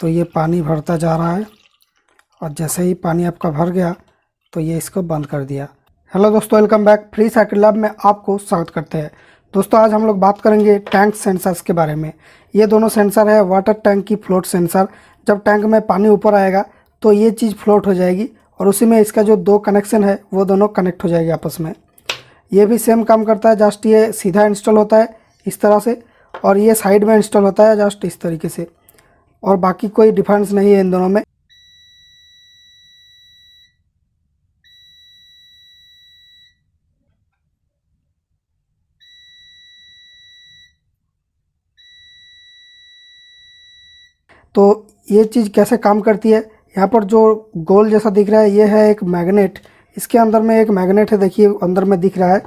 तो ये पानी भरता जा रहा है और जैसे ही पानी आपका भर गया तो ये इसको बंद कर दिया। हेलो दोस्तों, welcome back. Free cycle lab में आपको स्वागत करते हैं। दोस्तों, आज हम लोग बात करेंगे टैंक सेंसर्स के बारे में। ये दोनों सेंसर है वाटर टैंक की फ्लोट सेंसर। जब टैंक में पानी ऊपर आएगा तो ये चीज़ फ्लोट हो जाएगी और उसी में इसका जो दो कनेक्शन है वो दोनों कनेक्ट हो जाएगी आपस में। ये भी सेम काम करता है, जस्ट ये सीधा इंस्टॉल होता है इस तरह से और ये साइड में इंस्टॉल होता है जस्ट इस तरीके से, और बाकी कोई डिफरेंस नहीं है इन दोनों में। तो ये चीज़ कैसे काम करती है, यहाँ पर जो गोल जैसा दिख रहा है ये है एक मैग्नेट। इसके अंदर में एक मैग्नेट है, देखिए अंदर में दिख रहा है।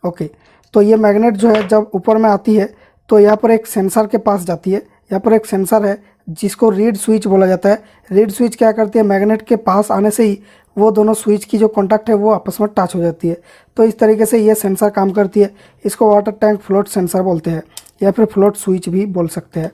ओके, तो ये मैग्नेट जो है जब ऊपर में आती है तो यहाँ पर एक सेंसर के पास जाती है। यहाँ पर एक सेंसर है जिसको रीड स्विच बोला जाता है। रीड स्विच क्या करती है, मैग्नेट के पास आने से ही वो दोनों स्विच की जो कॉन्टैक्ट है वो आपस में टच हो जाती है। तो इस तरीके से ये सेंसर काम करती है। इसको वाटर टैंक फ्लोट सेंसर बोलते हैं या फिर फ्लोट स्विच भी बोल सकते हैं।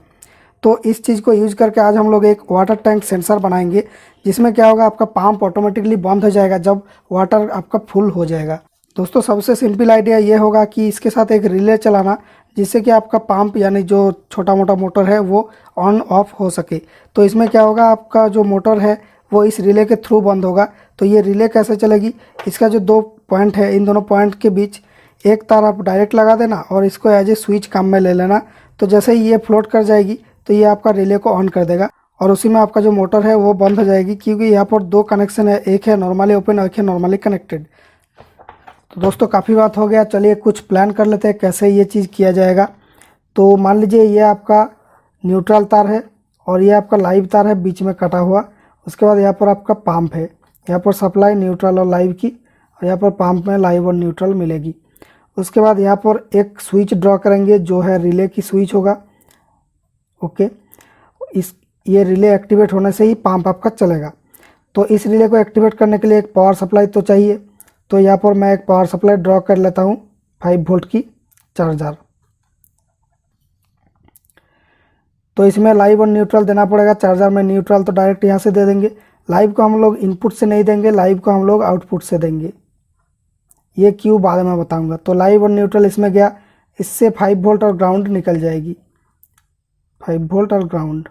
तो इस चीज़ को यूज करके आज हम लोग एक वाटर टैंक सेंसर बनाएंगे, जिसमें क्या होगा, आपका पंप ऑटोमेटिकली बंद हो जाएगा जब वाटर आपका फुल हो जाएगा। दोस्तों, सबसे सिंपल आइडिया ये होगा कि इसके साथ एक रिले चलाना, जिससे कि आपका पंप यानी जो छोटा मोटा मोटर है वो ऑन ऑफ हो सके। तो इसमें क्या होगा, आपका जो मोटर है वो इस रिले के थ्रू बंद होगा। तो ये रिले कैसे चलेगी, इसका जो दो पॉइंट है, इन दोनों पॉइंट के बीच एक तार आप डायरेक्ट लगा देना और इसको एज ए स्विच काम में ले लेना। तो जैसे ही ये फ्लोट कर जाएगी तो ये आपका रिले को ऑन कर देगा और उसी में आपका जो मोटर है वो बंद हो जाएगी, क्योंकि यहाँ पर दो कनेक्शन है, एक है नॉर्मली ओपन और एक है नॉर्मली कनेक्टेड। तो दोस्तों, काफ़ी बात हो गया, चलिए कुछ प्लान कर लेते हैं कैसे ये चीज़ किया जाएगा। तो मान लीजिए ये आपका न्यूट्रल तार है और ये आपका लाइव तार है बीच में कटा हुआ। उसके बाद यहाँ पर आपका पंप है, यहाँ पर सप्लाई न्यूट्रल और लाइव की, और यहाँ पर पंप में लाइव और न्यूट्रल मिलेगी। उसके बाद यहाँ पर एक स्विच ड्रॉ करेंगे जो है रिले की स्विच होगा। ओके, ये रिले एक्टिवेट होने से ही पंप आपका चलेगा। तो इस रिले को एक्टिवेट करने के लिए एक पावर सप्लाई तो चाहिए। तो यहाँ पर मैं एक पावर सप्लाई ड्रॉ कर लेता हूँ 5 वोल्ट की चार्जर। तो इसमें लाइव और न्यूट्रल देना पड़ेगा। चार्जर में न्यूट्रल तो डायरेक्ट यहाँ से दे देंगे, लाइव को हम लोग इनपुट से नहीं देंगे, लाइव को हम लोग आउटपुट से देंगे। ये क्यों बाद में बताऊंगा। तो लाइव और न्यूट्रल इसमें गया, इससे 5 वोल्ट और ग्राउंड निकल जाएगी, 5 वोल्ट और ग्राउंड।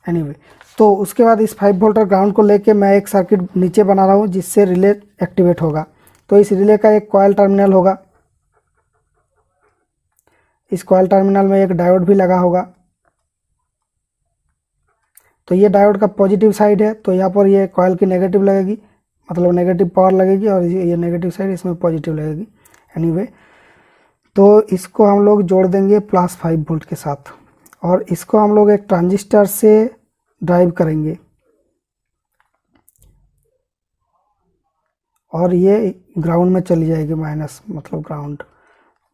एनीवे, तो उसके बाद इस 5 वोल्ट और ग्राउंड को लेके मैं एक सर्किट नीचे बना रहा हूँ जिससे रिले एक्टिवेट होगा। तो इस रिले का एक कॉइल टर्मिनल होगा, इस कॉइल टर्मिनल में एक डायोड भी लगा होगा। तो ये डायोड का पॉजिटिव साइड है, तो यहाँ पर ये कॉइल की नेगेटिव लगेगी, मतलब नेगेटिव पावर लगेगी, और ये नेगेटिव साइड इसमें पॉजिटिव लगेगी। एनीवे, तो इसको हम लोग जोड़ देंगे +5 वोल्ट के साथ और इसको हम लोग एक ट्रांजिस्टर से ड्राइव करेंगे और ये ग्राउंड में चली जाएगी माइनस, मतलब ग्राउंड।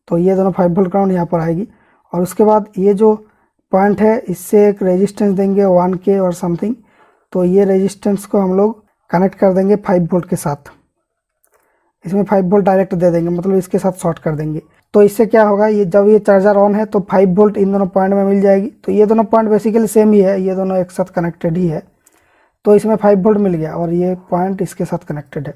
तो ये दोनों 5 वोल्ट ग्राउंड यहाँ पर आएगी। और उसके बाद ये जो पॉइंट है इससे एक रेजिस्टेंस देंगे 1K और समथिंग। तो ये रेजिस्टेंस को हम लोग कनेक्ट कर देंगे 5 वोल्ट के साथ। इसमें 5 वोल्ट डायरेक्ट दे देंगे, मतलब इसके साथ शॉर्ट कर देंगे। तो इससे क्या होगा, ये जब ये चार्जर ऑन है तो 5 वोल्ट इन दोनों पॉइंट में मिल जाएगी। तो ये दोनों पॉइंट बेसिकली सेम ही है, ये दोनों एक साथ कनेक्टेड ही है। तो इसमें 5 वोल्ट मिल गया और ये पॉइंट इसके साथ कनेक्टेड है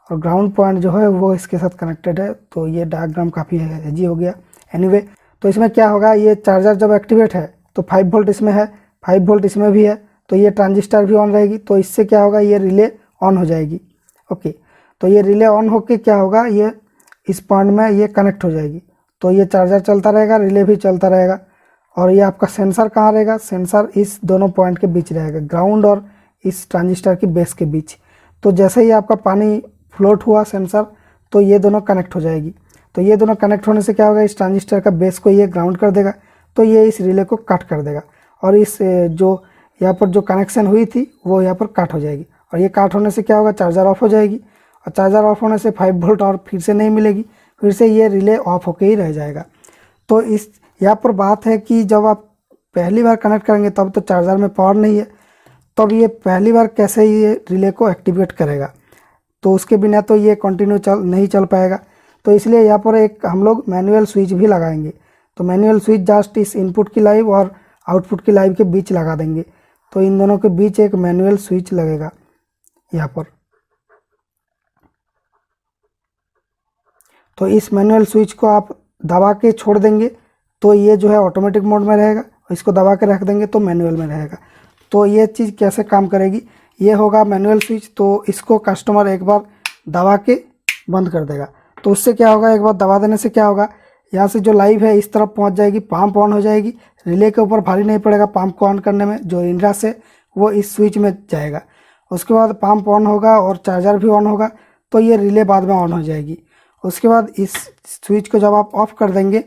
और ग्राउंड पॉइंट जो है वो इसके साथ कनेक्टेड है। तो ये डायग्राम काफ़ी हेजी हो गया। एनीवे, तो इसमें क्या होगा, ये चार्जर जब एक्टिवेट है तो 5 वोल्ट इसमें है, 5 वोल्ट इसमें भी है, तो ये ट्रांजिस्टर भी ऑन रहेगी। तो इससे क्या होगा, ये रिले ऑन हो जाएगी। ओके, तो ये रिले ऑन होके क्या होगा, ये इस पॉइंट में ये कनेक्ट हो जाएगी। तो ये चार्जर चलता रहेगा, रिले भी चलता रहेगा। और ये आपका सेंसर कहाँ रहेगा, सेंसर इस दोनों पॉइंट के बीच रहेगा, ग्राउंड और इस ट्रांजिस्टर की बेस के बीच। तो जैसे ही आपका पानी फ्लोट हुआ सेंसर, तो ये दोनों कनेक्ट हो जाएगी। तो ये दोनों कनेक्ट होने से क्या होगा, इस ट्रांजिस्टर का बेस को ये ग्राउंड कर देगा, तो ये इस रिले को कट कर देगा और इस जो यहाँ पर जो कनेक्शन हुई थी वो यहाँ पर कट हो जाएगी। और ये कट होने से क्या होगा, चार्जर ऑफ हो जाएगी और चार्जर ऑफ होने से 5 वोल्ट और फिर से नहीं मिलेगी, फिर से ये रिले ऑफ होके ही रह जाएगा। तो इस यहाँ पर बात है कि जब आप पहली बार कनेक्ट करेंगे तब तो चार्जर में पावर नहीं है, तब ये पहली बार कैसे ये रिले को एक्टिवेट करेगा। तो उसके बिना तो ये कंटिन्यू नहीं चल पाएगा। तो इसलिए यहाँ पर एक हम लोग मैनुअल स्विच भी लगाएंगे। तो मैनुअल स्विच जस्ट इस इनपुट की लाइव और आउटपुट की लाइन के बीच लगा देंगे। तो इन दोनों के बीच एक मैनुअल स्विच लगेगा यहाँ पर। तो इस मैनुअल स्विच को आप दबा के छोड़ देंगे तो ये जो है ऑटोमेटिक मोड में रहेगा, इसको दबा के रख देंगे तो मैनुअल में रहेगा। तो ये चीज़ कैसे काम करेगी, ये होगा मैनुअल स्विच। तो इसको कस्टमर एक बार दबा के बंद कर देगा। तो उससे क्या होगा, एक बार दबा देने से क्या होगा, यहाँ से जो लाइव है इस तरफ पहुँच जाएगी, पंप ऑन हो जाएगी, रिले के ऊपर भारी नहीं पड़ेगा पंप को ऑन करने में, जो इनरा से वो इस स्विच में जाएगा। उसके बाद पंप ऑन होगा और चार्जर भी ऑन होगा, तो ये रिले बाद में ऑन हो जाएगी। उसके बाद इस स्विच को जब आप ऑफ कर देंगे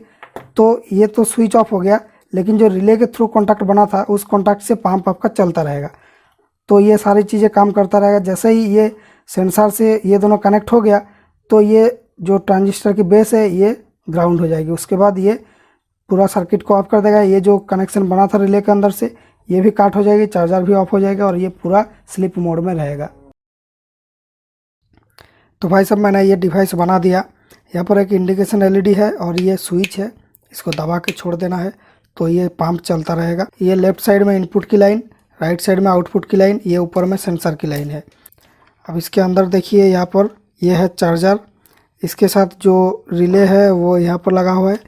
तो ये तो स्विच ऑफ हो गया, लेकिन जो रिले के थ्रू कॉन्टैक्ट बना था उस कॉन्टैक्ट से पंप आपका चलता रहेगा। तो ये सारी चीज़ें काम करता रहेगा। जैसे ही ये सेंसर से ये दोनों कनेक्ट हो गया तो ये जो ट्रांजिस्टर की बेस है ये ग्राउंड हो जाएगी। उसके बाद ये पूरा सर्किट को ऑफ कर देगा। ये जो कनेक्शन बना था रिले के अंदर से ये भी काट हो जाएगी, चार्जर भी ऑफ हो जाएगा और ये पूरा स्लीप मोड में रहेगा। तो भाई साहब मैंने ये डिवाइस बना दिया। यहाँ पर एक इंडिकेशन एलईडी है और ये स्विच है, इसको दबा के छोड़ देना है तो ये पंप चलता रहेगा। ये लेफ्ट साइड में इनपुट की लाइन, राइट साइड में आउटपुट की लाइन, ये ऊपर में सेंसर की लाइन है। अब इसके अंदर देखिए यहाँ पर ये है चार्जर, इसके साथ जो रिले है वो यहाँ पर लगा हुआ है,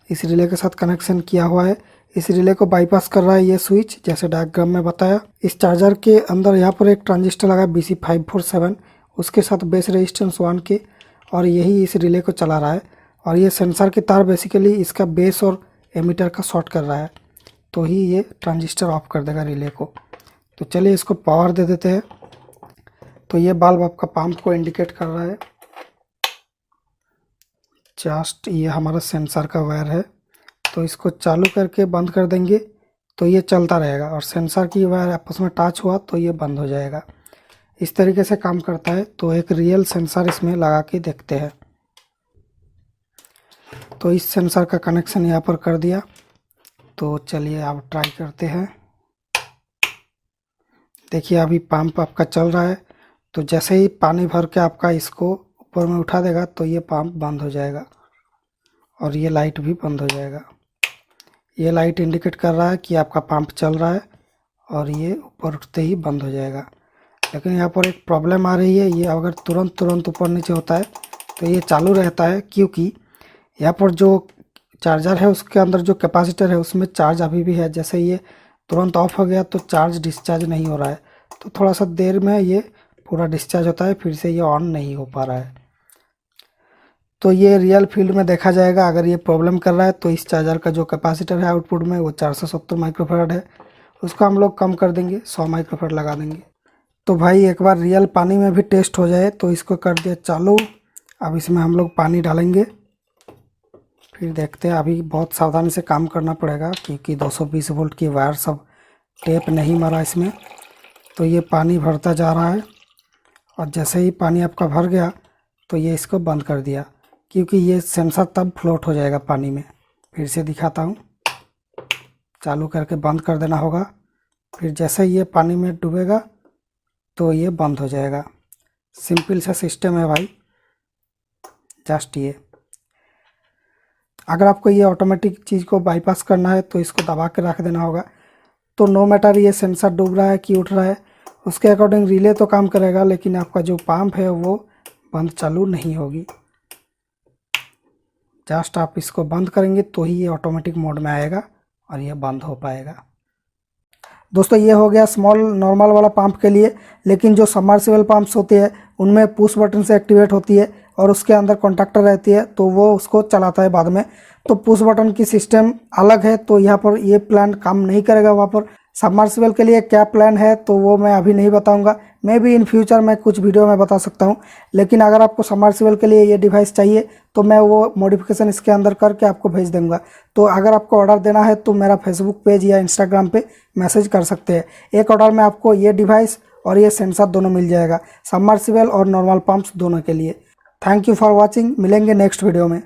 इस रिले के साथ कनेक्शन किया हुआ है। इस रिले को बाईपास कर रहा है ये स्विच, जैसे डायग्राम में बताया। इस चार्जर के अंदर यहाँ पर एक ट्रांजिस्टर लगा है BC547, उसके साथ बेस रेजिस्टेंस 1 के, और यही इस रिले को चला रहा है। और ये सेंसर की तार बेसिकली इसका बेस और एमीटर का शॉर्ट कर रहा है, तो ही ये ट्रांजिस्टर ऑफ कर देगा रिले को। तो चलिए इसको पावर दे देते हैं। तो ये बल्ब आपका पंप को इंडिकेट कर रहा है। जस्ट ये हमारा सेंसर का वायर है, तो इसको चालू करके बंद कर देंगे तो ये चलता रहेगा, और सेंसर की वायर आपस में टच हुआ तो ये बंद हो जाएगा। इस तरीके से काम करता है। तो एक रियल सेंसर इसमें लगा के देखते हैं। तो इस सेंसर का कनेक्शन यहाँ पर कर दिया। तो चलिए अब ट्राई करते हैं। देखिए अभी पंप आपका चल रहा है। तो जैसे ही पानी भर के आपका इसको ऊपर में उठा देगा तो ये पंप बंद हो जाएगा और ये लाइट भी बंद हो जाएगा। ये लाइट इंडिकेट कर रहा है कि आपका पंप चल रहा है और ये ऊपर उठते ही बंद हो जाएगा। लेकिन यहाँ पर एक प्रॉब्लम आ रही है, ये अगर तुरंत ऊपर नीचे होता है तो ये चालू रहता है, क्योंकि यहाँ पर जो चार्जर है उसके अंदर जो कैपेसिटर है उसमें चार्ज अभी भी है। जैसे ये तुरंत ऑफ हो गया तो चार्ज डिस्चार्ज नहीं हो रहा है, तो थोड़ा सा देर में ये पूरा डिस्चार्ज होता है, फिर से ये ऑन नहीं हो पा रहा है। तो ये रियल फील्ड में देखा जाएगा। अगर ये प्रॉब्लम कर रहा है तो इस चार्जर का जो कैपेसिटर है आउटपुट में वो 470 माइक्रोफैराड है, उसको हम लोग कम कर देंगे, 100 माइक्रोफैराड लगा देंगे। तो भाई एक बार रियल पानी में भी टेस्ट हो जाए। तो इसको कर दिया चालू। अब इसमें हम लोग पानी डालेंगे, फिर देखते हैं। अभी बहुत सावधानी से काम करना पड़ेगा क्योंकि 220 वोल्ट की वायर सब टेप नहीं मारा इसमें। तो ये पानी भरता जा रहा है और जैसे ही पानी आपका भर गया तो ये इसको बंद कर दिया, क्योंकि ये सेंसर तब फ्लोट हो जाएगा पानी में। फिर से दिखाता हूँ, चालू करके बंद कर देना होगा। फिर जैसे ही ये पानी में डूबेगा तो ये बंद हो जाएगा। सिंपल सा सिस्टम है भाई, जस्ट ये। अगर आपको ये ऑटोमेटिक चीज़ को बाईपास करना है तो इसको दबा के रख देना होगा। तो नो मैटर ये सेंसर डूब रहा है कि उठ रहा है, उसके अकॉर्डिंग रिले तो काम करेगा, लेकिन आपका जो पंप है वो बंद चालू नहीं होगी। जस्ट आप इसको बंद करेंगे तो ही ये ऑटोमेटिक मोड में आएगा और ये बंद हो पाएगा। दोस्तों ये हो गया स्मॉल नॉर्मल वाला पंप के लिए। लेकिन जो सबमर्सिबल पंप्स होते हैं उनमें पुश बटन से एक्टिवेट होती है और उसके अंदर कॉन्टैक्टर रहती है, तो वो उसको चलाता है बाद में। तो पुश बटन की सिस्टम अलग है, तो यहाँ पर ये प्लान काम नहीं करेगा। वहाँ पर सबमर्सिबल के लिए क्या प्लान है तो वो मैं अभी नहीं बताऊंगा, मे बी इन फ्यूचर मैं कुछ वीडियो में बता सकता हूँ। लेकिन अगर आपको सबमर्सिबल के लिए ये डिवाइस चाहिए तो मैं वो मॉडिफिकेशन इसके अंदर करके आपको भेज दूंगा। तो अगर आपको ऑर्डर देना है तो मेरा फेसबुक पेज या इंस्टाग्राम पे मैसेज कर सकते हैं। एक ऑर्डर में आपको ये डिवाइस और ये सेंसर दोनों मिल जाएगा, सबमर्सिबल और नॉर्मल पंप्स दोनों के लिए। Thank you for watching. मिलेंगे नेक्स्ट वीडियो में।